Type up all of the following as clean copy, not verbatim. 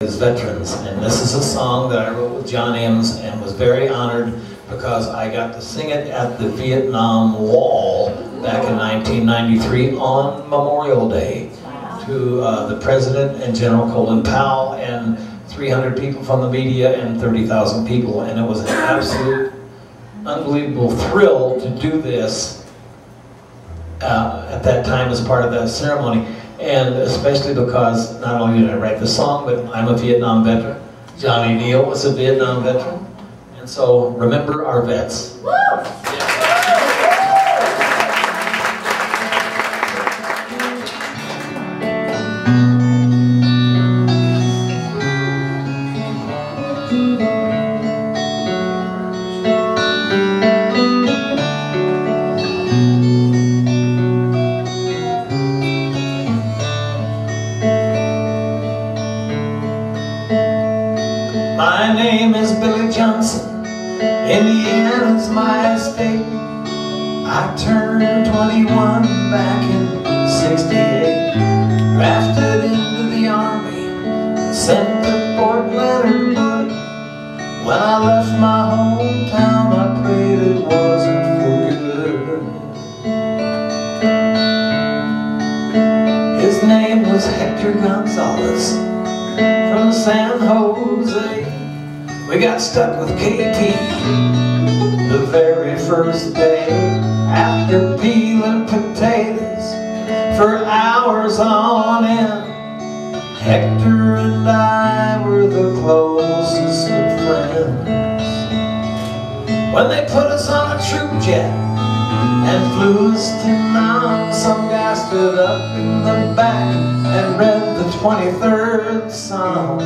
As veterans, and this is a song that I wrote with John Ems and was very honored because I got to sing it at the Vietnam Wall back in 1993 on Memorial Day to the President and General Colin Powell and 300 people from the media and 30,000 people, and it was an absolute unbelievable thrill to do this at that time as part of that ceremony. And especially because not only did I write the song, but I'm a Vietnam veteran. Johnny Neill was a Vietnam veteran. And so remember our vets. Woo! My name is Billy Johnson, Indiana's my state. I turned 21 back in '68, drafted into the Army and sent to Fort Leonard Wood. When I left my hometown, I prayed it wasn't for good. His name was Hector Gonzalez from San Jose. We got stuck with KT the very first day. After peeling potatoes for hours on end, Hector and I were the closest of friends. When they put us on a troop jet and flew us to Nam, some guy stood up in the back and read the 23rd Psalm.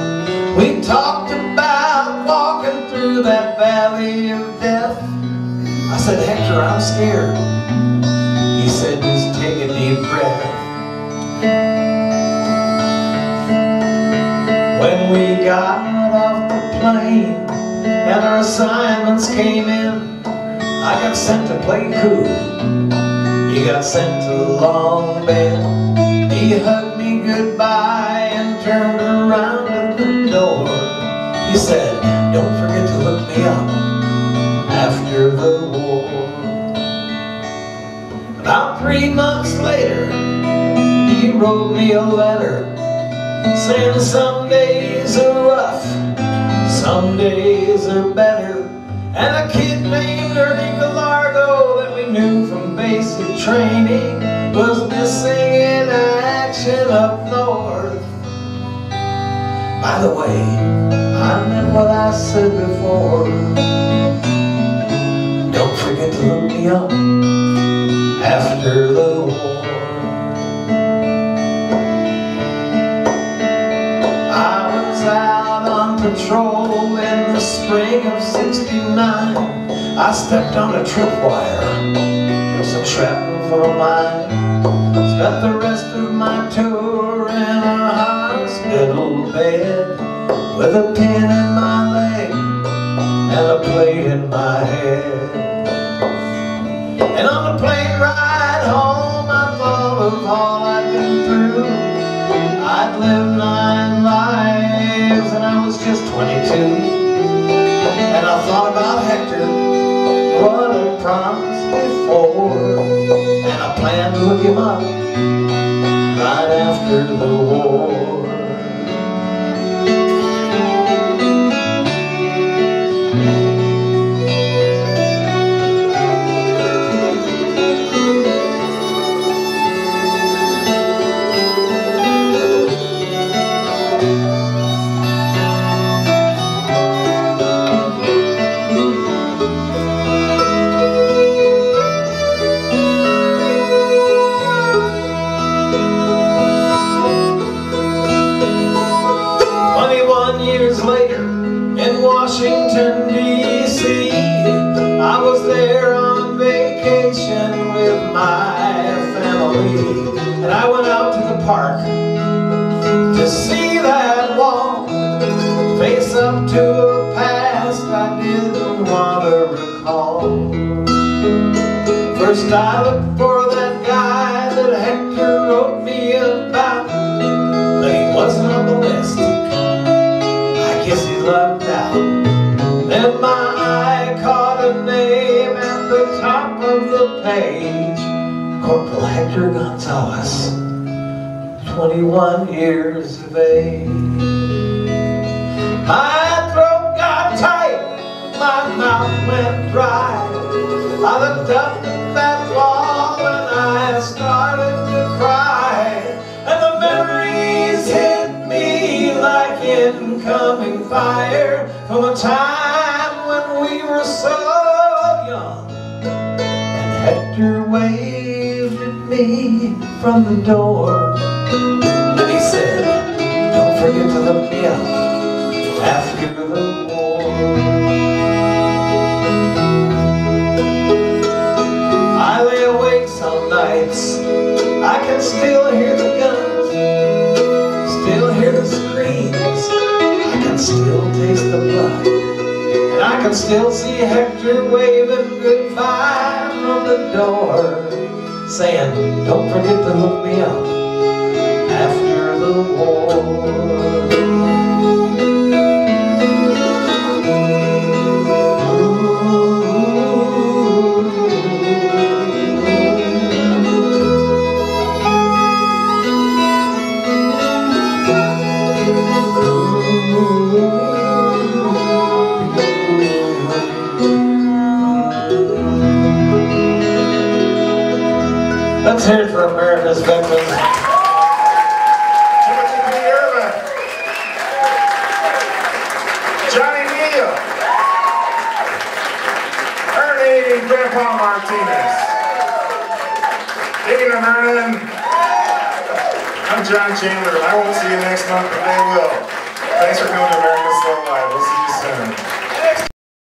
We talked about walking through that valley of death. I said, Hector, I'm scared. He said, just take a deep breath. When we got off the plane and our assignments came in, I got sent to play cool. He got sent to Long Bend. He hugged me goodbye and turned around at the door. He said, don't forget to look me up after the war. About 3 months later, he wrote me a letter saying some days are rough, some days are better. And a kid named Ernie that we knew from basic training was missing in action up north. By the way, I meant what I said before. Don't forget to look me up after the war. I was out on patrol in the spring of '69. I stepped on a tripwire, took some shrapnel for mine. Spent the rest of my tour in a hospital bed with a pin in my leg and a plate in my head. And on the plane ride home, I thought of all I'd been through. I'd lived 9 lives and I was just 22. And I thought about Hector, what I promised before, and I planned to look him up right after the war. Years later, in Washington, D.C., I was there on vacation with my family. And I went out to the park to see that wall, face up to a past I didn't want to recall. First I looked for that guy that Hector wrote me about, but he wasn't on the list. Then my eye caught a name at the top of the page. Corporal Hector Gonzalez, 21 years of age. My throat got tight, my mouth went dry. I looked up at that wall and I started to cry. And the memories hit me like incoming fire from a time when we were so young. And Hector waved at me from the door. And he said, don't forget to look me up after the war. I lay awake some nights, I can still hear the guns, still hear the screams, I can still taste the blood, and I can still see Hector waving goodbye from the door, saying, don't forget to look me up after the war. Let's hear it for America's veterans. Irvin, Neill, Ernie, Grandpa Martinez. Evening, Irvin. I'm Chandler. I won't see you next month, but they will. Thanks for coming to America's Slow Live. We'll see you soon.